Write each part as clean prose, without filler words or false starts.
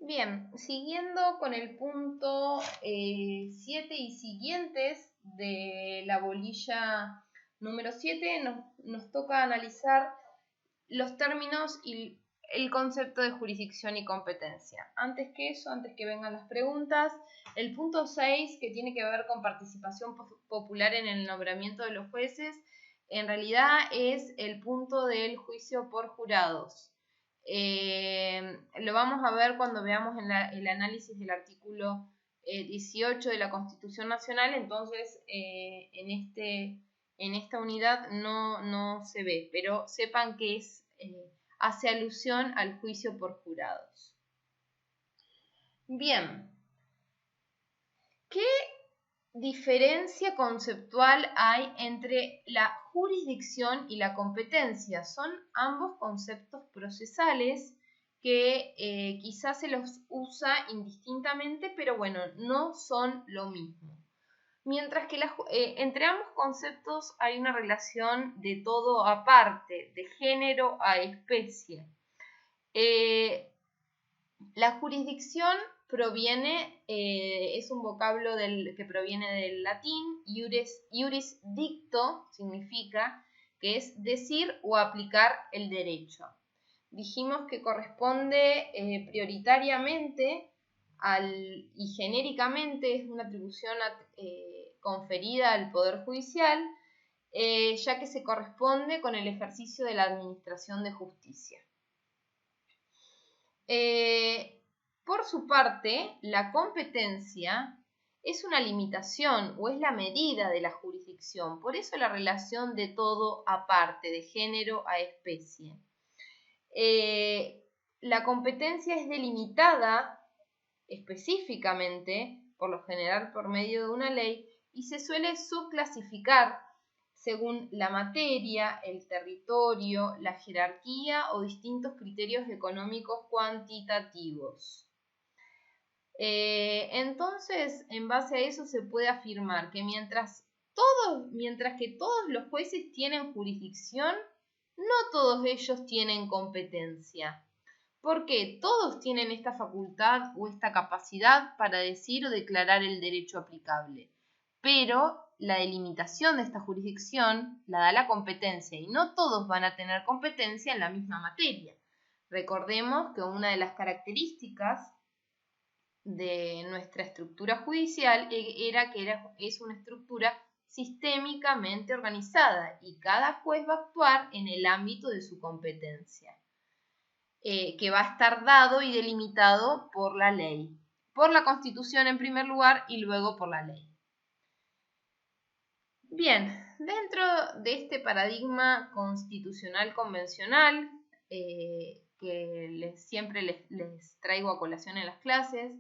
Bien, siguiendo con el punto 7 y siguientes de la bolilla número 7, nos toca analizar los términos y el concepto de jurisdicción y competencia. Antes que eso, antes que vengan las preguntas, el punto 6, que tiene que ver con participación popular en el nombramiento de los jueces, en realidad es el punto del juicio por jurados. Lo vamos a ver cuando veamos el análisis del artículo 18 de la Constitución Nacional. Entonces en esta unidad no se ve, pero sepan que hace alusión al juicio por jurados. Bien, ¿qué diferencia conceptual hay entre la jurisdicción y la competencia? Son ambos conceptos procesales que quizás se los usa indistintamente, pero bueno, no son lo mismo. Mientras que entre ambos conceptos hay una relación de todo aparte, de género a especie. La jurisdicción es un vocablo que proviene del latín. Iuris dicto significa que es decir o aplicar el derecho. Dijimos que corresponde prioritariamente y genéricamente es una atribución conferida al Poder Judicial, ya que se corresponde con el ejercicio de la administración de justicia. Por su parte, la competencia es una limitación o es la medida de la jurisdicción, por eso la relación de todo aparte, de género a especie. La competencia es delimitada específicamente, por lo general por medio de una ley, y se suele subclasificar según la materia, el territorio, la jerarquía o distintos criterios económicos cuantitativos. Entonces, en base a eso se puede afirmar que mientras que todos los jueces tienen jurisdicción, no todos ellos tienen competencia. Porque todos tienen esta facultad o esta capacidad para decir o declarar el derecho aplicable. Pero la delimitación de esta jurisdicción la da la competencia y no todos van a tener competencia en la misma materia. Recordemos que una de las características de nuestra estructura judicial es una estructura sistémicamente organizada y cada juez va a actuar en el ámbito de su competencia, que va a estar dado y delimitado por la ley, por la Constitución en primer lugar y luego por la ley. Bien, dentro de este paradigma constitucional convencional, que siempre les traigo a colación en las clases,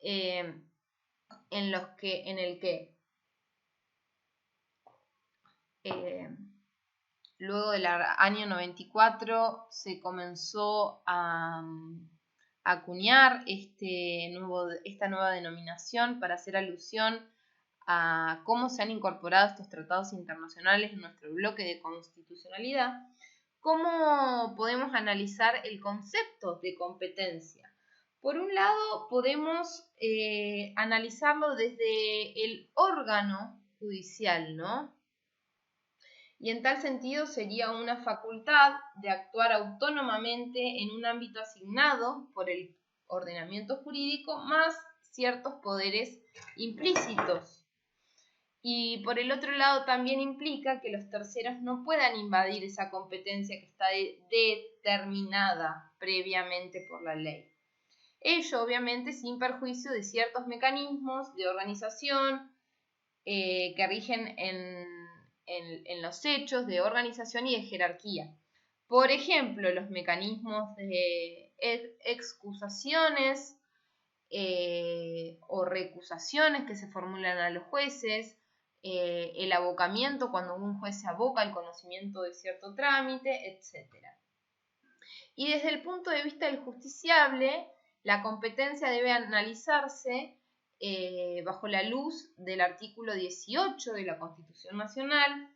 en el que luego del año 94 se comenzó a acuñar esta nueva denominación para hacer alusión a cómo se han incorporado estos tratados internacionales en nuestro bloque de constitucionalidad. ¿Cómo podemos analizar el concepto de competencia? Por un lado, podemos analizarlo desde el órgano judicial, ¿no? Y en tal sentido sería una facultad de actuar autónomamente en un ámbito asignado por el ordenamiento jurídico, más ciertos poderes implícitos. Y por el otro lado también implica que los terceros no puedan invadir esa competencia que está determinada previamente por la ley. Ello obviamente sin perjuicio de ciertos mecanismos de organización que rigen en los hechos de organización y de jerarquía. Por ejemplo, los mecanismos de excusaciones o recusaciones que se formulan a los jueces, el abocamiento cuando un juez se aboca al conocimiento de cierto trámite, etc. Y desde el punto de vista del justiciable, la competencia debe analizarse bajo la luz del artículo 18 de la Constitución Nacional,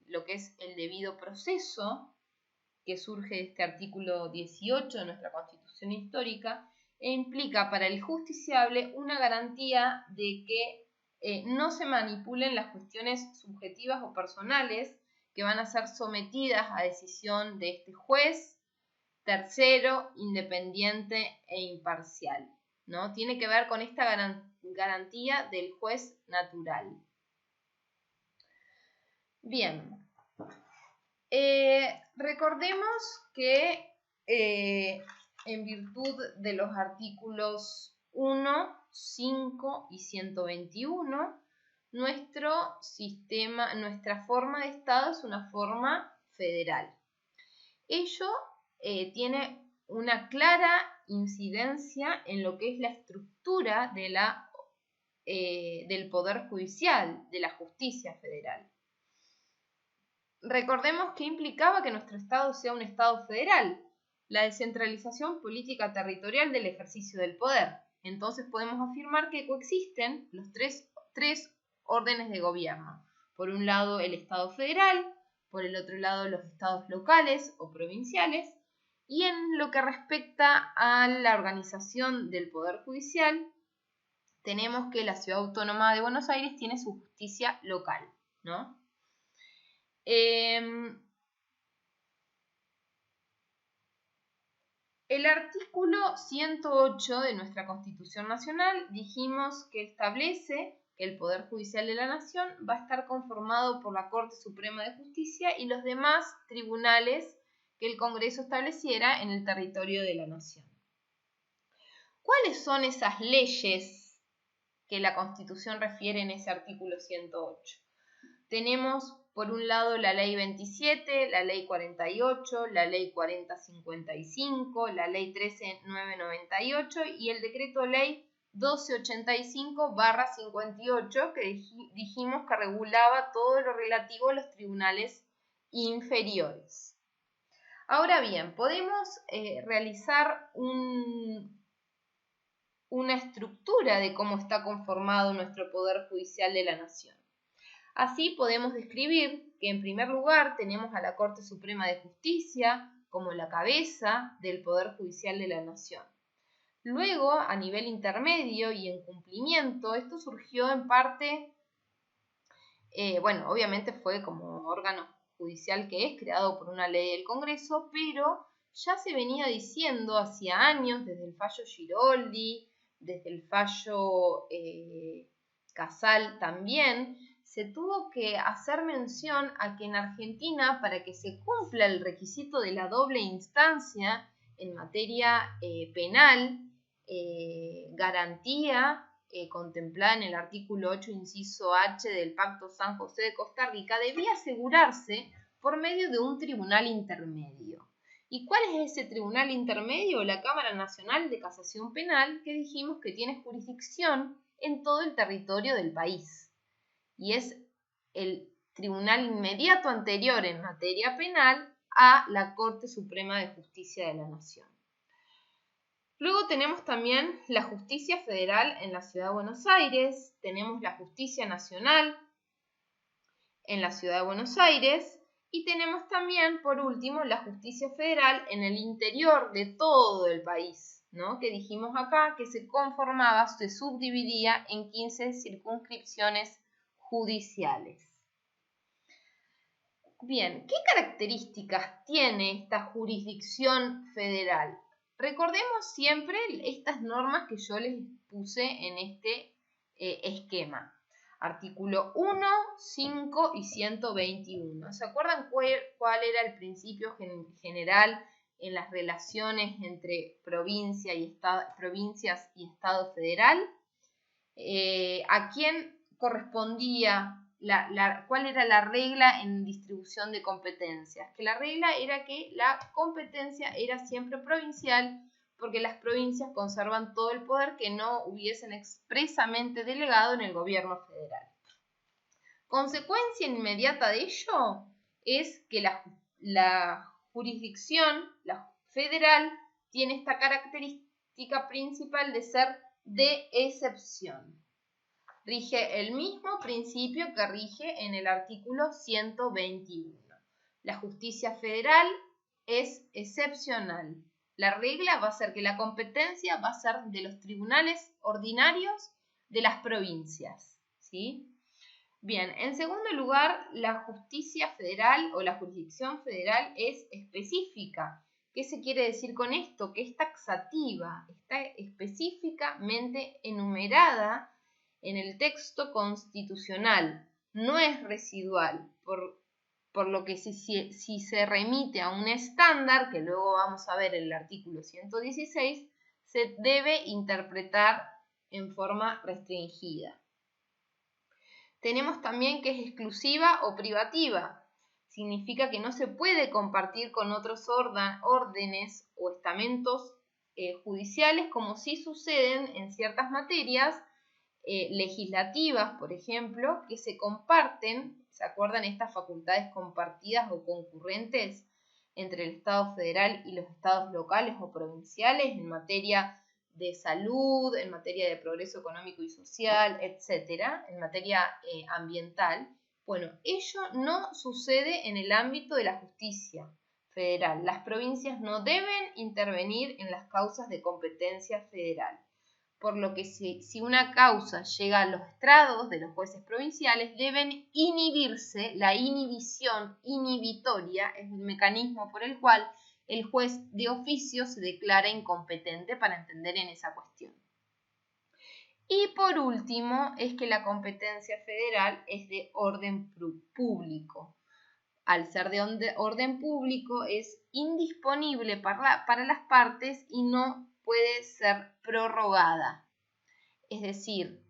lo que es el debido proceso, que surge de este artículo 18 de nuestra Constitución construcción histórica e implica para el justiciable una garantía de que no se manipulen las cuestiones subjetivas o personales que van a ser sometidas a decisión de este juez, tercero, independiente e imparcial, ¿no? Tiene que ver con esta garantía del juez natural. Bien, recordemos que en virtud de los artículos 1, 5 y 121, nuestro sistema, nuestra forma de Estado es una forma federal. Ello tiene una clara incidencia en lo que es la estructura de del Poder Judicial, de la justicia federal. Recordemos que implicaba que nuestro Estado sea un Estado federal, la descentralización política territorial del ejercicio del poder. Entonces podemos afirmar que coexisten los tres órdenes de gobierno. Por un lado el Estado federal, por el otro lado los estados locales o provinciales, y en lo que respecta a la organización del Poder Judicial, tenemos que la Ciudad Autónoma de Buenos Aires tiene su justicia local, ¿no? El artículo 108 de nuestra Constitución Nacional dijimos que establece que el Poder Judicial de la Nación va a estar conformado por la Corte Suprema de Justicia y los demás tribunales que el Congreso estableciera en el territorio de la Nación. ¿Cuáles son esas leyes que la Constitución refiere en ese artículo 108? Tenemos por un lado la Ley 27, la Ley 48, la Ley 4055, la Ley 13998 y el Decreto Ley 1285/58 que dijimos que regulaba todo lo relativo a los tribunales inferiores. Ahora bien, podemos realizar una estructura de cómo está conformado nuestro Poder Judicial de la Nación. Así podemos describir que en primer lugar tenemos a la Corte Suprema de Justicia como la cabeza del Poder Judicial de la Nación. Luego, a nivel intermedio y en cumplimiento, esto surgió en parte, obviamente fue como órgano judicial que es creado por una ley del Congreso, pero ya se venía diciendo hacía años, desde el fallo Giroldi, desde el fallo Casal también, se tuvo que hacer mención a que en Argentina, para que se cumpla el requisito de la doble instancia en materia penal, garantía contemplada en el artículo 8, inciso H del Pacto San José de Costa Rica, debía asegurarse por medio de un tribunal intermedio. ¿Y cuál es ese tribunal intermedio? La Cámara Nacional de Casación Penal, que dijimos que tiene jurisdicción en todo el territorio del país. Y es el tribunal inmediato anterior en materia penal a la Corte Suprema de Justicia de la Nación. Luego tenemos también la justicia federal en la Ciudad de Buenos Aires, tenemos la justicia nacional en la Ciudad de Buenos Aires y tenemos también, por último, la justicia federal en el interior de todo el país, ¿no? Que dijimos acá que se conformaba, se subdividía en 15 circunscripciones judiciales. Bien, ¿qué características tiene esta jurisdicción federal? Recordemos siempre estas normas que yo les puse en este esquema. Artículo 1, 5 y 121. ¿Se acuerdan cuál era el principio general en las relaciones entre provincias y Estado federal? ¿A quién correspondía? ¿Cuál era la regla en distribución de competencias? Que la regla era que la competencia era siempre provincial porque las provincias conservan todo el poder que no hubiesen expresamente delegado en el gobierno federal. Consecuencia inmediata de ello es que la jurisdicción, la federal, tiene esta característica principal de ser de excepción. Rige el mismo principio que rige en el artículo 121. La justicia federal es excepcional. La regla va a ser que la competencia va a ser de los tribunales ordinarios de las provincias, ¿sí? Bien, en segundo lugar, la justicia federal o la jurisdicción federal es específica. ¿Qué se quiere decir con esto? Que es taxativa, está específicamente enumerada en el texto constitucional, no es residual, por lo que si se remite a un estándar, que luego vamos a ver en el artículo 116, se debe interpretar en forma restringida. Tenemos también que es exclusiva o privativa. Significa que no se puede compartir con otros órdenes o estamentos judiciales, como sí suceden en ciertas materias legislativas, por ejemplo, que se comparten, ¿se acuerdan estas facultades compartidas o concurrentes entre el Estado federal y los estados locales o provinciales en materia de salud, en materia de progreso económico y social, etcétera, en materia ambiental? Bueno, ello no sucede en el ámbito de la justicia federal. Las provincias no deben intervenir en las causas de competencia federal. Por lo que si una causa llega a los estrados de los jueces provinciales, deben inhibirse. La inhibición inhibitoria es el mecanismo por el cual el juez de oficio se declara incompetente para entender en esa cuestión. Y por último, es que la competencia federal es de orden público. Al ser de orden público, es indisponible para las partes y no puede ser prorrogada. Es decir,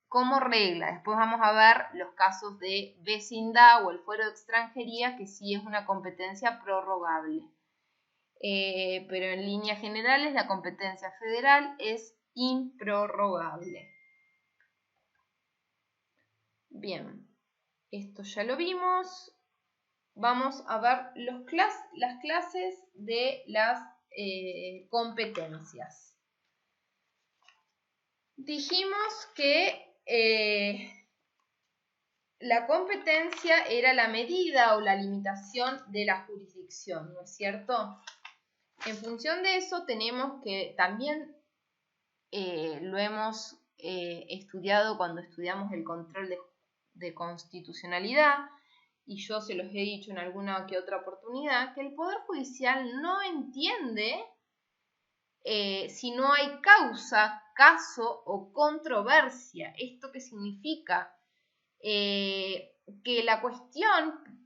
como regla, después vamos a ver los casos de vecindad o el fuero de extranjería, que sí es una competencia prorrogable. Pero en líneas generales la competencia federal es improrrogable. Bien, esto ya lo vimos. Vamos a ver las clases de las competencias. Dijimos que la competencia era la medida o la limitación de la jurisdicción, ¿no es cierto? En función de eso tenemos que también lo hemos estudiado cuando estudiamos el control de constitucionalidad, y yo se los he dicho en alguna que otra oportunidad, que el Poder Judicial no entiende si no hay causa, caso o controversia. ¿Esto qué significa? Que la cuestión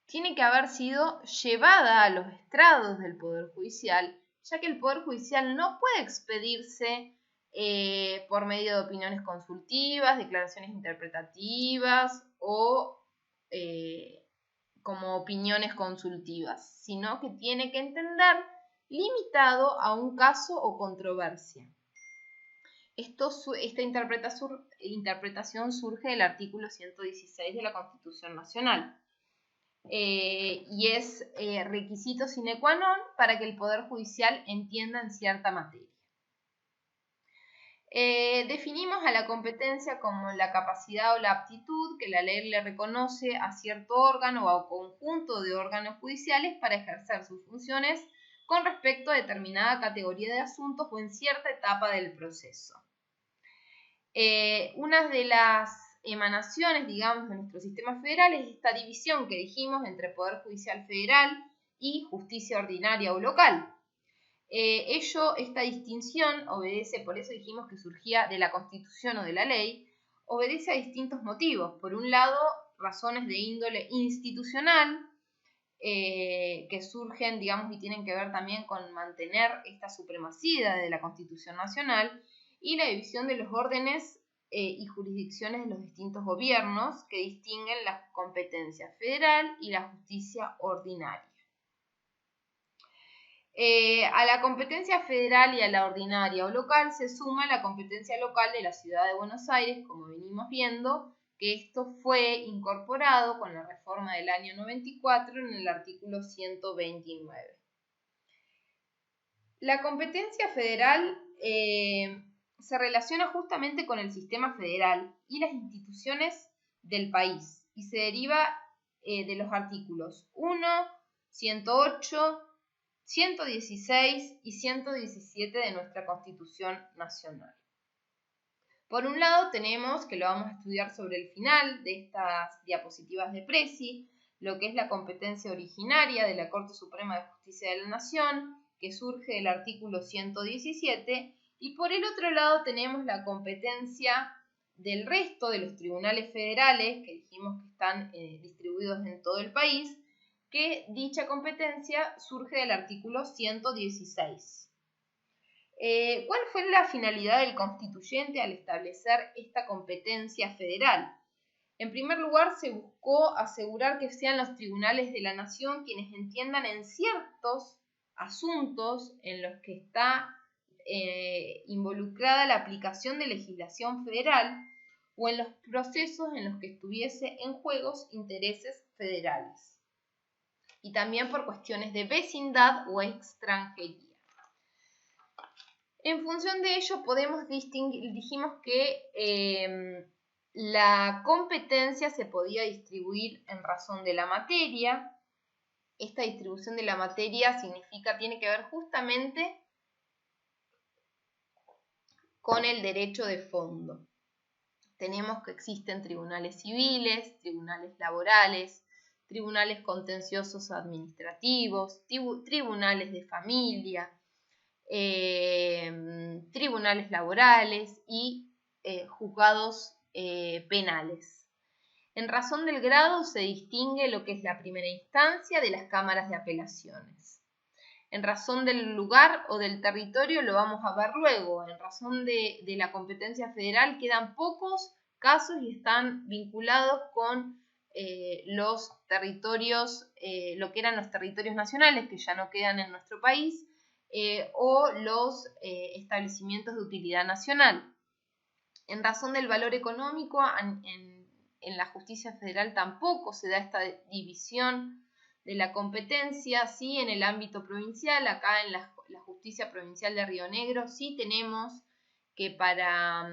tiene que haber sido llevada a los estrados del Poder Judicial, ya que el Poder Judicial no puede expedirse por medio de opiniones consultivas, declaraciones interpretativas o como opiniones consultivas, sino que tiene que entender limitado a un caso o controversia. Esta interpretación surge del artículo 116 de la Constitución Nacional. Y es requisito sine qua non para que el Poder Judicial entienda en cierta materia. Definimos a la competencia como la capacidad o la aptitud que la ley le reconoce a cierto órgano o a conjunto de órganos judiciales para ejercer sus funciones con respecto a determinada categoría de asuntos o en cierta etapa del proceso. Una de las emanaciones, digamos, de nuestro sistema federal es esta división que dijimos entre Poder Judicial Federal y Justicia Ordinaria o Local. Esta distinción obedece, por eso dijimos que surgía de la Constitución o de la ley, obedece a distintos motivos. Por un lado, razones de índole institucional, que surgen, digamos, y tienen que ver también con mantener esta supremacía de la Constitución Nacional y la división de los órdenes y jurisdicciones de los distintos gobiernos que distinguen la competencia federal y la justicia ordinaria. A la competencia federal y a la ordinaria o local se suma la competencia local de la Ciudad de Buenos Aires, como venimos viendo, que esto fue incorporado con la reforma del año 94 en el artículo 129. La competencia federal se relaciona justamente con el sistema federal y las instituciones del país y se deriva de los artículos 1, 108, 116 y 117 de nuestra Constitución Nacional. Por un lado tenemos, que lo vamos a estudiar sobre el final de estas diapositivas de Presi, lo que es la competencia originaria de la Corte Suprema de Justicia de la Nación, que surge del artículo 117, y por el otro lado tenemos la competencia del resto de los tribunales federales, que dijimos que están distribuidos en todo el país, que dicha competencia surge del artículo 116. ¿Cuál fue la finalidad del constituyente al establecer esta competencia federal? En primer lugar, se buscó asegurar que sean los tribunales de la nación quienes entiendan en ciertos asuntos en los que está involucrada la aplicación de legislación federal o en los procesos en los que estuviese en juego intereses federales. Y también por cuestiones de vecindad o extranjería. En función de ello podemos distinguir, dijimos que la competencia se podía distribuir en razón de la materia. Esta distribución de la materia tiene que ver justamente con el derecho de fondo. Tenemos que existen tribunales civiles, tribunales laborales, tribunales contenciosos administrativos, tribunales de familia, tribunales laborales y juzgados penales. En razón del grado se distingue lo que es la primera instancia de las cámaras de apelaciones. En razón del lugar o del territorio lo vamos a ver luego. En razón de la competencia federal quedan pocos casos y están vinculados con los territorios, lo que eran los territorios nacionales, que ya no quedan en nuestro país, o los establecimientos de utilidad nacional. En razón del valor económico, en la justicia federal tampoco se da esta división de la competencia, sí en el ámbito provincial. Acá en la justicia provincial de Río Negro sí tenemos que para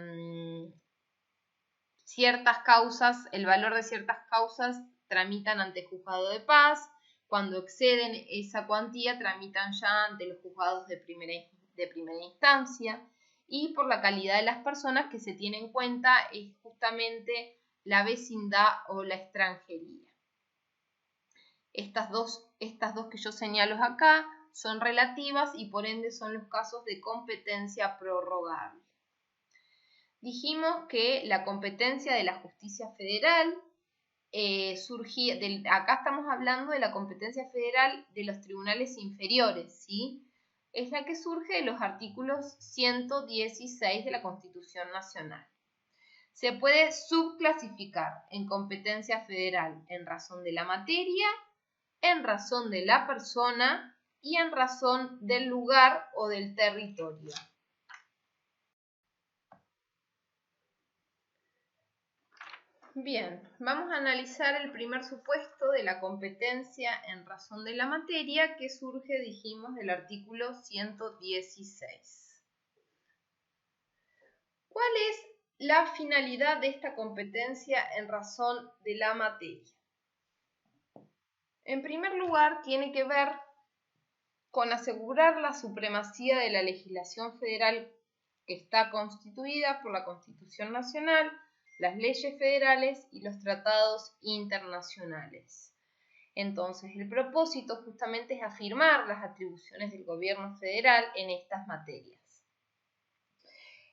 ciertas causas, el valor de ciertas causas tramitan ante juzgado de paz. Cuando exceden esa cuantía tramitan ya ante los juzgados de primera instancia, y por la calidad de las personas que se tiene en cuenta es justamente la vecindad o la extranjería. Estas dos que yo señalo acá son relativas y por ende son los casos de competencia prorrogable. Dijimos que la competencia de la justicia federal acá estamos hablando de la competencia federal de los tribunales inferiores, ¿sí? Es la que surge de los artículos 116 de la Constitución Nacional. Se puede subclasificar en competencia federal en razón de la materia, en razón de la persona y en razón del lugar o del territorio. Bien, vamos a analizar el primer supuesto de la competencia en razón de la materia, que surge, dijimos, del artículo 116. ¿Cuál es la finalidad de esta competencia en razón de la materia? En primer lugar, tiene que ver con asegurar la supremacía de la legislación federal que está constituida por la Constitución Nacional, las leyes federales y los tratados internacionales. Entonces, el propósito justamente es afirmar las atribuciones del gobierno federal en estas materias.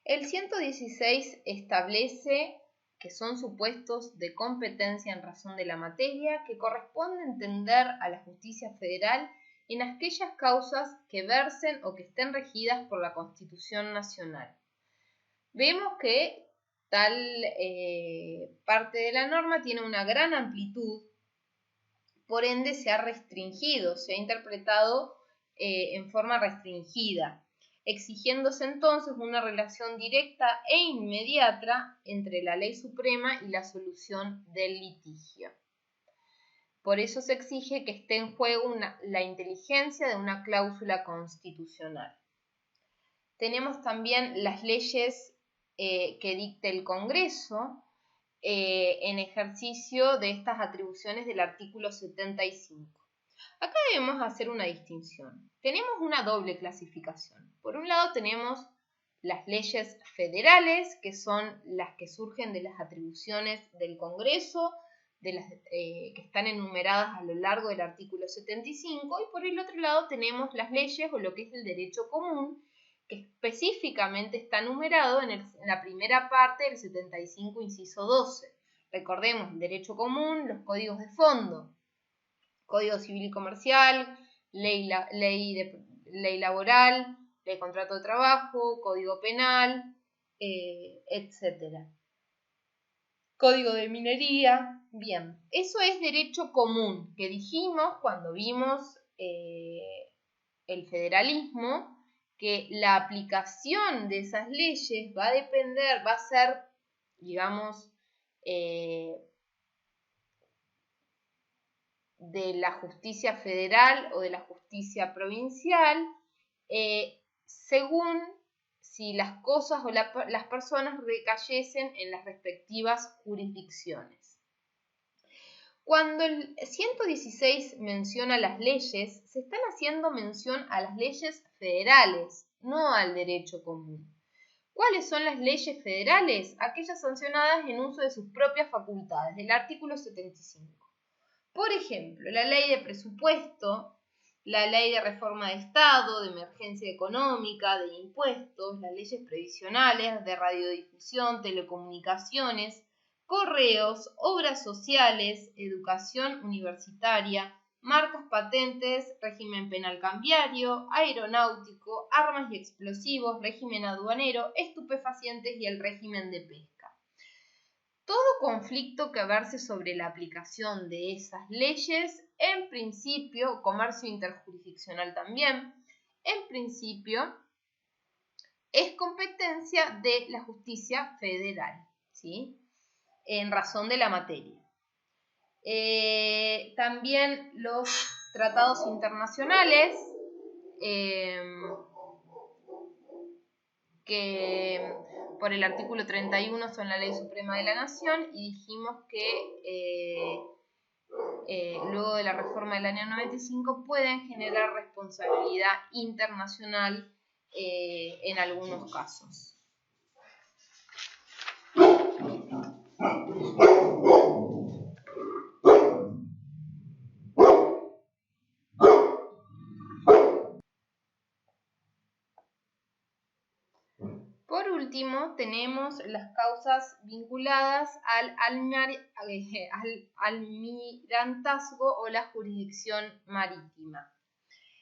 El 116 establece que son supuestos de competencia en razón de la materia que corresponde entender a la justicia federal en aquellas causas que versen o que estén regidas por la Constitución Nacional. Vemos que tal parte de la norma tiene una gran amplitud, por ende se ha restringido, se ha interpretado en forma restringida, exigiéndose entonces una relación directa e inmediata entre la ley suprema y la solución del litigio. Por eso se exige que esté en juego la inteligencia de una cláusula constitucional. Tenemos también las leyes que dicte el Congreso en ejercicio de estas atribuciones del artículo 75. Acá debemos hacer una distinción. Tenemos una doble clasificación. Por un lado tenemos las leyes federales, que son las que surgen de las atribuciones del Congreso, que están enumeradas a lo largo del artículo 75, y por el otro lado tenemos las leyes o lo que es el derecho común, que específicamente está numerado en la primera parte del 75, inciso 12. Recordemos, el derecho común, los códigos de fondo, Código Civil y Comercial, ley laboral, ley de contrato de trabajo, Código Penal, etc. Código de minería. Bien, eso es derecho común, que dijimos cuando vimos el federalismo, que la aplicación de esas leyes va a ser, digamos, de la justicia federal o de la justicia provincial, según si las cosas o las personas recayesen en las respectivas jurisdicciones. Cuando el 116 menciona las leyes, se están haciendo mención a las leyes federales, no al derecho común. ¿Cuáles son las leyes federales? Aquellas sancionadas en uso de sus propias facultades, del artículo 75. Por ejemplo, la ley de presupuesto, la ley de reforma de Estado, de emergencia económica, de impuestos, las leyes previsionales, de radiodifusión, telecomunicaciones, correos, obras sociales, educación universitaria, marcas, patentes, régimen penal cambiario, aeronáutico, armas y explosivos, régimen aduanero, estupefacientes y el régimen de pesca. Todo conflicto que verse sobre la aplicación de esas leyes, en principio, comercio interjurisdiccional también, en principio, es competencia de la justicia federal, ¿sí? En razón de la materia. También los tratados internacionales que por el artículo 31 son la ley suprema de la nación, y dijimos que luego de la reforma del año 95 pueden generar responsabilidad internacional en algunos casos. Por último, tenemos las causas vinculadas al almirantazgo o la jurisdicción marítima.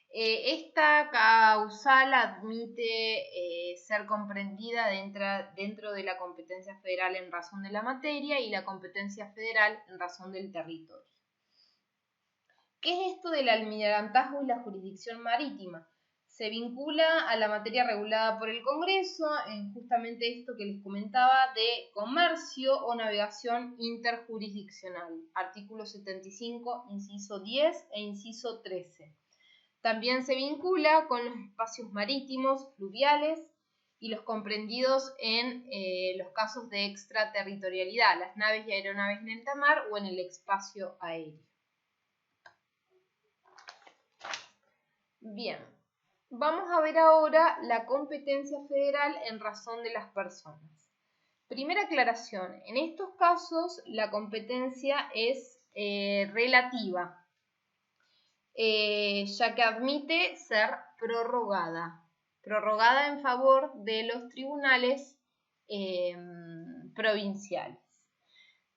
Esta causal admite ser comprendida dentro de la competencia federal en razón de la materia y la competencia federal en razón del territorio. ¿Qué es esto del almirantazgo y la jurisdicción marítima? Se vincula a la materia regulada por el Congreso en justamente esto que les comentaba de comercio o navegación interjurisdiccional, artículo 75, inciso 10 e inciso 13. También se vincula con los espacios marítimos, fluviales y los comprendidos en los casos de extraterritorialidad, las naves y aeronaves en alta mar o en el espacio aéreo. Bien, vamos a ver ahora la competencia federal en razón de las personas. Primera aclaración, en estos casos la competencia es relativa, ya que admite ser prorrogada en favor de los tribunales provinciales.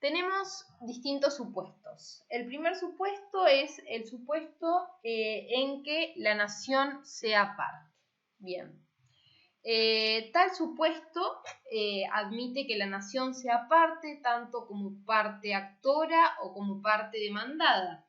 Tenemos distintos supuestos. El primer supuesto es el supuesto en que la nación sea parte. Bien. Tal supuesto admite que la nación sea parte tanto como parte actora o como parte demandada.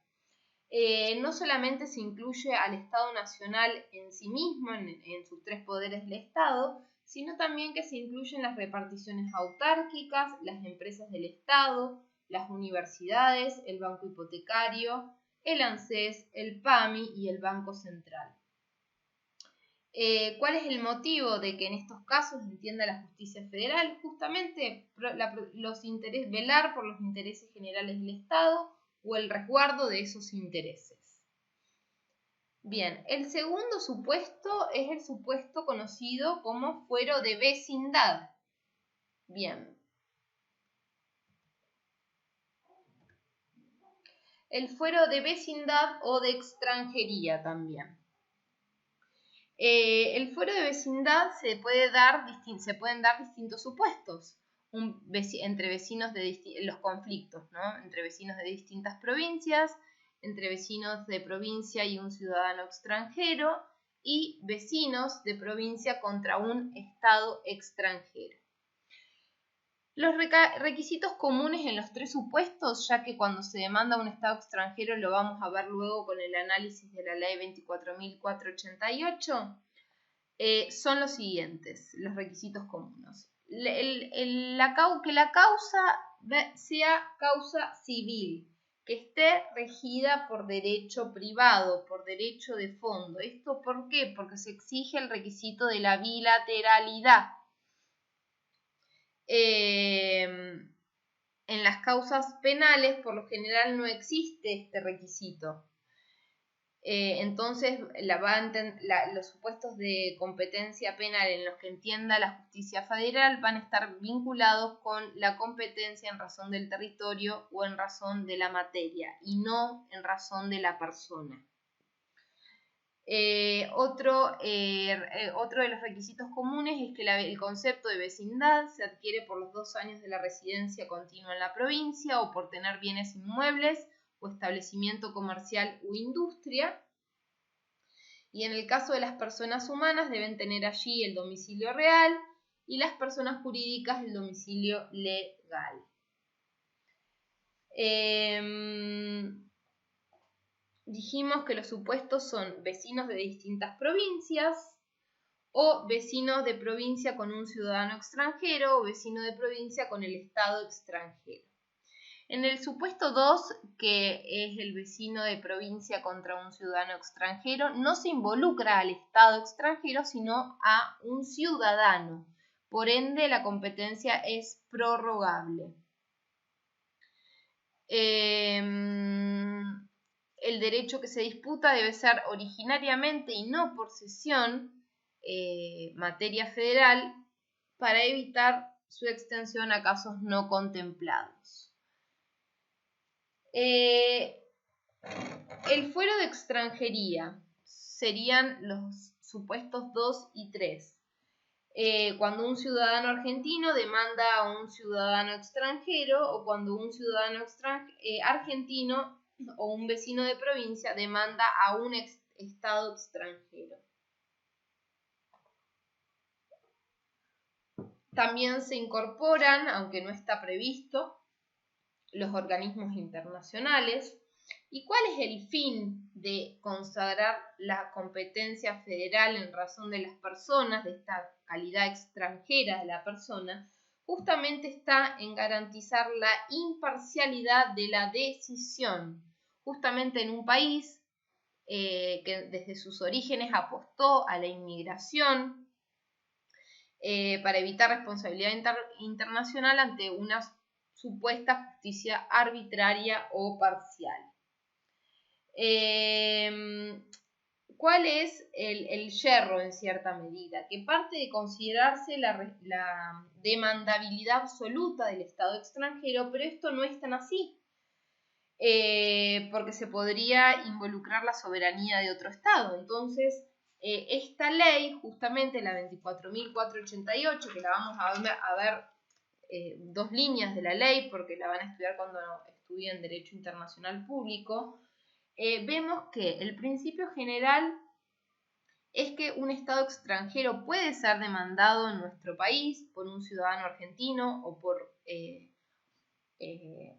No solamente se incluye al Estado Nacional en sí mismo, en sus tres poderes del Estado, sino también que se incluyen las reparticiones autárquicas, las empresas del Estado, las universidades, el Banco Hipotecario, el ANSES, el PAMI y el Banco Central. ¿Cuál es el motivo de que en estos casos entienda la justicia federal? Justamente velar por los intereses generales del Estado o el resguardo de esos intereses. Bien, el segundo supuesto es el supuesto conocido como fuero de vecindad. Bien. El fuero de vecindad o de extranjería también. El fuero de vecindad se pueden dar distintos supuestos entre vecinos los conflictos, ¿no? Entre vecinos de distintas provincias, entre vecinos de provincia y un ciudadano extranjero y vecinos de provincia contra un estado extranjero. Los requisitos comunes en los tres supuestos, ya que cuando se demanda un estado extranjero lo vamos a ver luego con el análisis de la ley 24.488, son los siguientes, los requisitos comunes. Que la causa sea causa civil, que esté regida por derecho privado, por derecho de fondo. ¿Esto por qué? Porque se exige el requisito de la bilateralidad. En las causas penales, por lo general, no existe este requisito. Entonces, los supuestos de competencia penal en los que entienda la justicia federal van a estar vinculados con la competencia en razón del territorio o en razón de la materia y no en razón de la persona. Otro de los requisitos comunes es que el concepto de vecindad se adquiere por los 2 años de la residencia continua en la provincia o por tener bienes inmuebles o establecimiento comercial o industria. Y en el caso de las personas humanas deben tener allí el domicilio real y las personas jurídicas el domicilio legal. Dijimos que los supuestos son vecinos de distintas provincias o vecinos de provincia con un ciudadano extranjero o vecino de provincia con el estado extranjero. En el supuesto 2, que es el vecino de provincia contra un ciudadano extranjero, no se involucra al estado extranjero, sino a un ciudadano. Por ende, la competencia es prorrogable. El derecho que se disputa debe ser originariamente y no por cesión materia federal para evitar su extensión a casos no contemplados. El fuero de extranjería serían los supuestos 2 y 3. Cuando un ciudadano argentino demanda a un ciudadano extranjero o cuando un ciudadano argentino o un vecino de provincia demanda a un estado extranjero. También se incorporan, aunque no está previsto, los organismos internacionales. ¿Y cuál es el fin de consagrar la competencia federal en razón de las personas, de esta calidad extranjera de la persona? Justamente está en garantizar la imparcialidad de la decisión. Justamente en un país que desde sus orígenes apostó a la inmigración para evitar responsabilidad internacional ante una supuesta justicia arbitraria o parcial. ¿Cuál es el yerro en cierta medida? Que parte de considerarse la demandabilidad absoluta del Estado extranjero, pero esto no es tan así, porque se podría involucrar la soberanía de otro Estado. Entonces, esta ley, justamente la 24.488, que la vamos a ver 2 líneas de la ley, porque la van a estudiar cuando estudien Derecho Internacional Público, vemos que el principio general es que un Estado extranjero puede ser demandado en nuestro país por un ciudadano argentino o por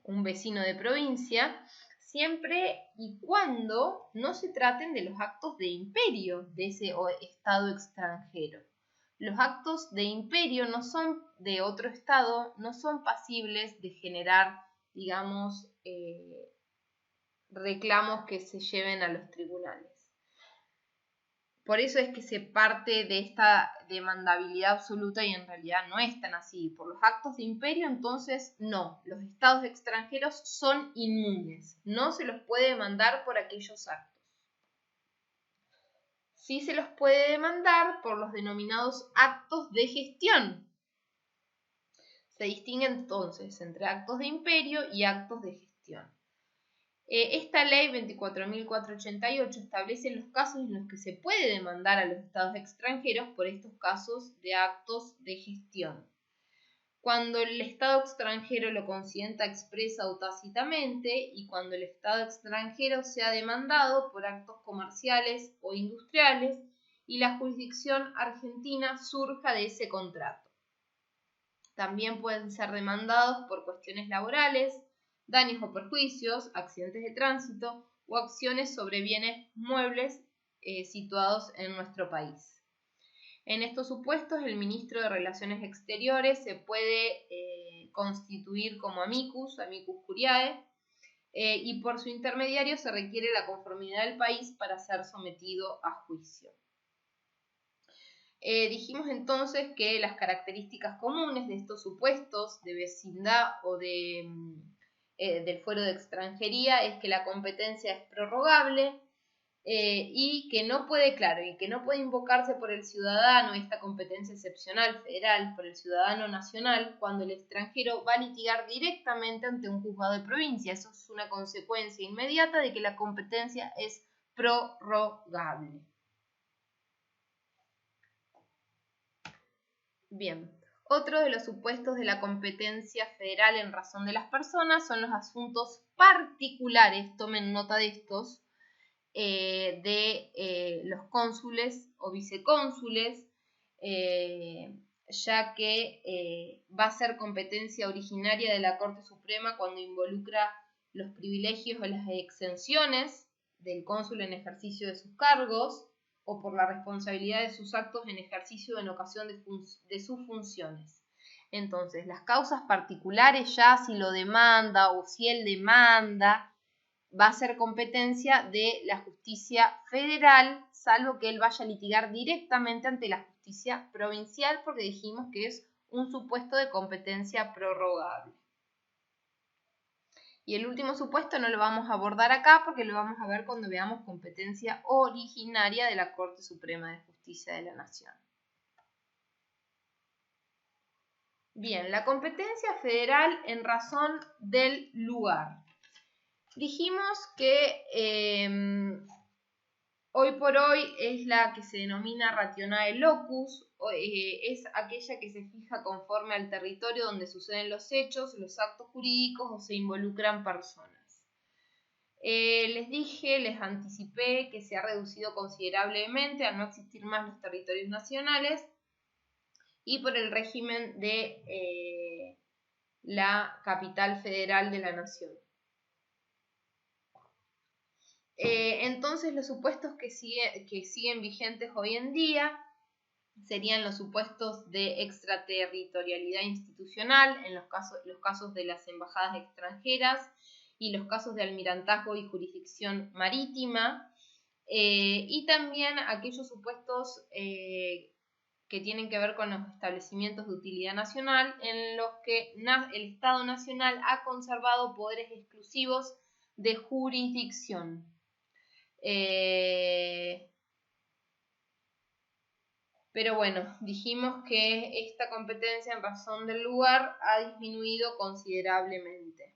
un vecino de provincia, siempre y cuando no se traten de los actos de imperio de ese Estado extranjero. Los actos de imperio no son de otro Estado, no son pasibles de generar, digamos, reclamos que se lleven a los tribunales. Por eso es que se parte de esta demandabilidad absoluta y en realidad no es tan así. Por los actos de imperio, entonces, no. Los estados extranjeros son inmunes. No se los puede demandar por aquellos actos. sí se los puede demandar por los denominados actos de gestión. Se distingue entonces entre actos de imperio y actos de gestión. Esta ley 24.488 establece los casos en los que se puede demandar a los estados extranjeros por estos casos de actos de gestión. Cuando el estado extranjero lo consienta expresa o tácitamente y cuando el estado extranjero sea demandado por actos comerciales o industriales y la jurisdicción argentina surja de ese contrato. También pueden ser demandados por cuestiones laborales, daños o perjuicios, accidentes de tránsito o acciones sobre bienes muebles situados en nuestro país. En estos supuestos, el ministro de Relaciones Exteriores se puede constituir como amicus curiae, y por su intermediario se requiere la conformidad del país para ser sometido a juicio. Dijimos entonces que las características comunes de estos supuestos de vecindad o del fuero de extranjería es que la competencia es prorrogable y que no puede invocarse por el ciudadano esta competencia excepcional federal por el ciudadano nacional cuando el extranjero va a litigar directamente ante un juzgado de provincia. Eso es una consecuencia inmediata de que la competencia es prorrogable. Bien, otro de los supuestos de la competencia federal en razón de las personas son los asuntos particulares, tomen nota de estos, de los cónsules o vicecónsules, ya que va a ser competencia originaria de la Corte Suprema cuando involucra los privilegios o las exenciones del cónsul en ejercicio de sus cargos, o por la responsabilidad de sus actos en ejercicio en ocasión de sus funciones. Entonces, las causas particulares ya si lo demanda o si él demanda, va a ser competencia de la justicia federal, salvo que él vaya a litigar directamente ante la justicia provincial, porque dijimos que es un supuesto de competencia prorrogable. Y el último supuesto no lo vamos a abordar acá porque lo vamos a ver cuando veamos competencia originaria de la Corte Suprema de Justicia de la Nación. Bien, la competencia federal en razón del lugar. Dijimos que hoy por hoy es la que se denomina rationale locus, es aquella que se fija conforme al territorio donde suceden los hechos, los actos jurídicos o se involucran personas. Les anticipé que se ha reducido considerablemente al no existir más los territorios nacionales y por el régimen de la capital federal de la nación. Entonces los supuestos que siguen vigentes hoy en día serían los supuestos de extraterritorialidad institucional en los casos de las embajadas extranjeras y los casos de almirantazgo y jurisdicción marítima, y también aquellos supuestos que tienen que ver con los establecimientos de utilidad nacional en los que el Estado Nacional ha conservado poderes exclusivos de jurisdicción. Pero bueno, dijimos que esta competencia en razón del lugar ha disminuido considerablemente.